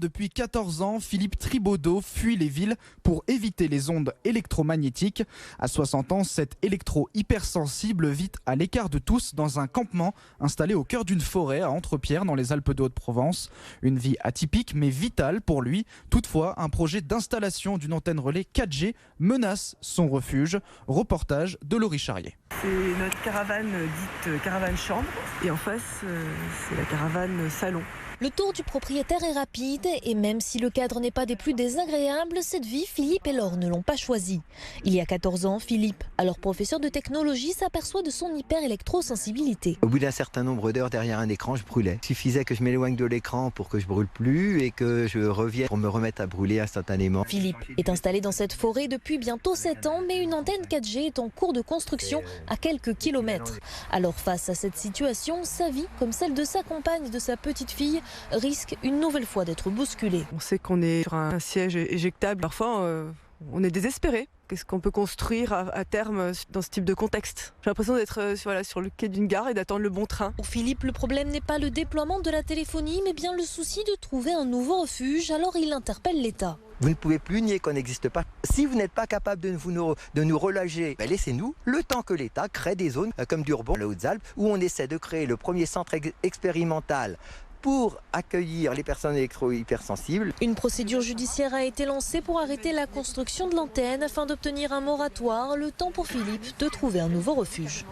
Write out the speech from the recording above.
depuis 14 ans, Philippe Tribaudot fuit les villes pour éviter les ondes électromagnétiques. À 60 ans, cet électro-hypersensible vit à l'écart de tous dans un campement installé au cœur d'une forêt à Entrepierre dans les Alpes de Haute-Provence. Une vie atypique mais vitale pour lui. Toutefois, un projet d'installation d'une antenne relais 4G menace son refuge. Reportage de Laurie Charrier. C'est notre caravane dite caravane chambre et en face c'est la caravane salon. Le tour du propriétaire est rapide et même si le cadre n'est pas des plus désagréables, cette vie, Philippe et Laure ne l'ont pas choisie. Il y a 14 ans, Philippe, alors professeur de technologie, s'aperçoit de son hyper-électrosensibilité. Au bout d'un certain nombre d'heures derrière un écran, je brûlais. Il suffisait que je m'éloigne de l'écran pour que je brûle plus et que je revienne pour me remettre à brûler instantanément. Philippe est installé dans cette forêt depuis bientôt 7 ans, mais une antenne 4G est en cours de construction à quelques kilomètres. Alors face à cette situation, sa vie, comme celle de sa compagne et de sa petite fille, risque une nouvelle fois d'être bousculée. On sait qu'on est sur un siège éjectable. Parfois, on est désespéré. Qu'est-ce qu'on peut construire à terme dans ce type de contexte? J'ai l'impression d'être sur le quai d'une gare et d'attendre le bon train. Pour Philippe, le problème n'est pas le déploiement de la téléphonie, mais bien le souci de trouver un nouveau refuge. Alors il interpelle l'État. Vous ne pouvez plus nier qu'on n'existe pas. Si vous n'êtes pas capable de nous reloger, laissez-nous le temps que l'État crée des zones comme Durbon, les Hautes-Alpes, où on essaie de créer le premier centre expérimental pour accueillir les personnes électro-hypersensibles. Une procédure judiciaire a été lancée pour arrêter la construction de l'antenne afin d'obtenir un moratoire, le temps pour Philippe de trouver un nouveau refuge.